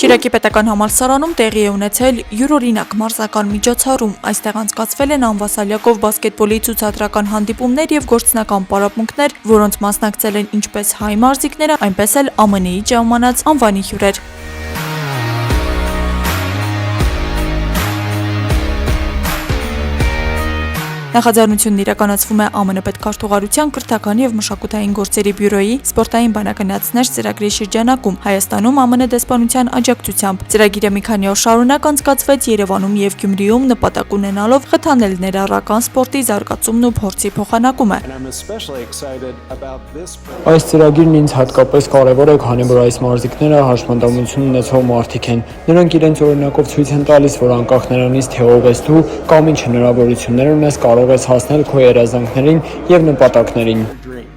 Շիրակի պետական համալսարանում տեղի է ունեցել յուրօրինակ մարզական միջոցառում։ Այստեղ անցկացվել են Անվա Սալյակով բասկետբոլի ցուցադրական հանդիպումներ եւ գործնական պարապմունքներ, որոնց մասնակցել են ինչպես հայ մարզիկները, այնպես էլ ԱՄՆ-ի ժամանած անվանի հյուրեր։ Նախաձեռնությունն իրականացվում է ԱՄՆ պետքարտուղարության կրթական եւ մշակութային գործերի բյուրոյի սպորտային բանակնացներ ծրագրի շրջանակում Հայաստանում ԱՄՆ դեսպանության աջակցությամբ։ Ծրագիրը մի քանի օր շարունակ անցկացվեց Երևանում եւ Գյումրիում նպատակ ունենալով խթանել ներառական սպորտի զարգացումն ու փորձի փոխանակումը։ Այս ծրագիրն ինձ հատկապես կարևոր է, քանի որ այս մարզիկները հաշմանդամություն ունեցող մարդիկ են։ Նրանք իրենց օրինակով ցույց են տալիս, որ անկախ նրանից թե ով ես դու կամ ինչ հնարավորություններ ունես, կարող ես հասնել քո երազանքներին եւ նպատակներին։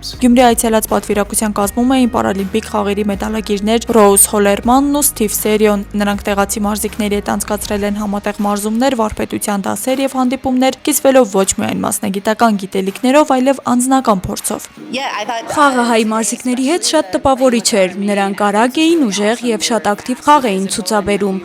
Գյումրի այցելած պատվիրակության կազմում էին պարալիմպիկ խաղերի մեդալագիրներ Ռոուզ Հոլերմանն ու Սթիվ Սերիոն։ Նրանք տեղացի մարզիկների հետ անցկացրել են համատեղ մարզումներ, վարպետության դասեր եւ հանդիպումներ, կիսվելով ոչ միայն մասնագիտական գիտելիքներով, այլև անձնական փորձով։ Խաղը հայ մարզիկների հետ շատ տպավորիչ էր։ Նրանք արագ էին, ուժեղ եւ շատ ակտիվ խաղ էին ցուցաբերում։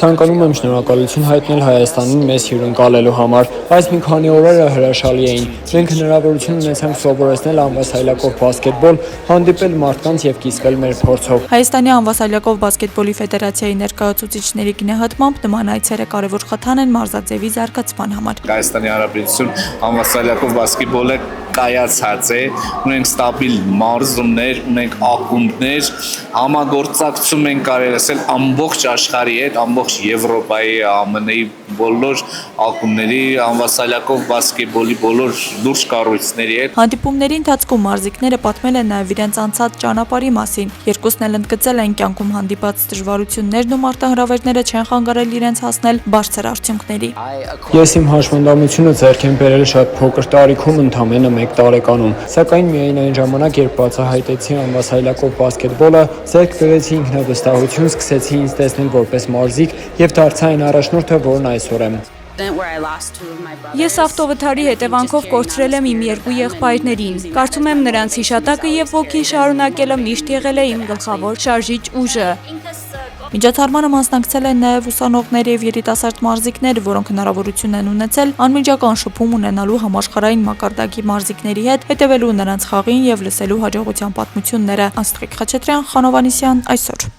Ցանկանում եմ շնորհակալություն հայտնել Հայաստանին մեզ հյուրընկալելու համար։ Այս մի քանի օրերը հրաշալի էին։ Մենք հնարավորություն ունեցանք սովորեցնել Անվա Սալյակով բասկետբոլ, հանդիպել մարդկանց եւ կիսվել մեր փորձով։ Հայաստանի Անվա Սալյակով բասկետբոլի ֆեդերացիայի ներկայացուցիչների գնահատմամբ նման այցերը կարևոր խթան են մարզաձևի զարգացման համար։ Հայաստանի Հանրապետություն Անվա Սալյակով բասկետբոլը կայացած է, ունենք ստաբիլ մարզումներ, ունենք ակումբներ, համագործակցում ենք կարելի ասել ամբողջ աշխարհի հետ, ամբողջ Եվրոպայի, ԱՄՆ-ի բոլոր ակումբների, Անվա Սալյակով բասկետբոլի բոլոր լուրջ կառույցների հետ։ Հանդիպումների ընթացքում մարզիկները պատմել են նաև իրենց անցած ճանապարհի մասին։ Երկուսն էլ ընդգծել են կյանքում հանդիպած դժվարություններն ու մարտահրավերները չեն խանգարել իրենց հասնել բարձր արդյունքների։ Ես իմ հաշմանդամությունը ձեռք եմ բերել շատ փոքր տարիքում, ընդամենը 1 տարեկանում, սակայն միայն այն ժամանակ, երբ բացահայտեցի Անվա Սալյակով բասկետբոլը, ձեռք բերեցի ինքնավստահություն, սկսեցի ինձ տեսնել որպես մարզիկ եւ դարձա այն առաջնորդը, որն այսօր եմ։ Ես ավտովթարի հետևանքով կորցրել եմ իմ 2 եղբայրներին։ Կարծում եմ նրանց հիշատակը եւ ոգին շարունակելը միշտ եղել է իմ գլխավոր շարժիչ ուժը։ Միջոցառմանը մասնակցել են նաև ուսանողներ եւ երիտասարդ մարզիկներ, որոնք հնարավորություն են ունեցել անմիջական շփում ունենալու համաշխարհային մակարդակի մարզիկների հետ, հետևելու նրանց խաղին եւ լսելու հաջողության պատմությունները։ Աստղիկ Խաչատրյան, Խանովանիսյան, այսօր։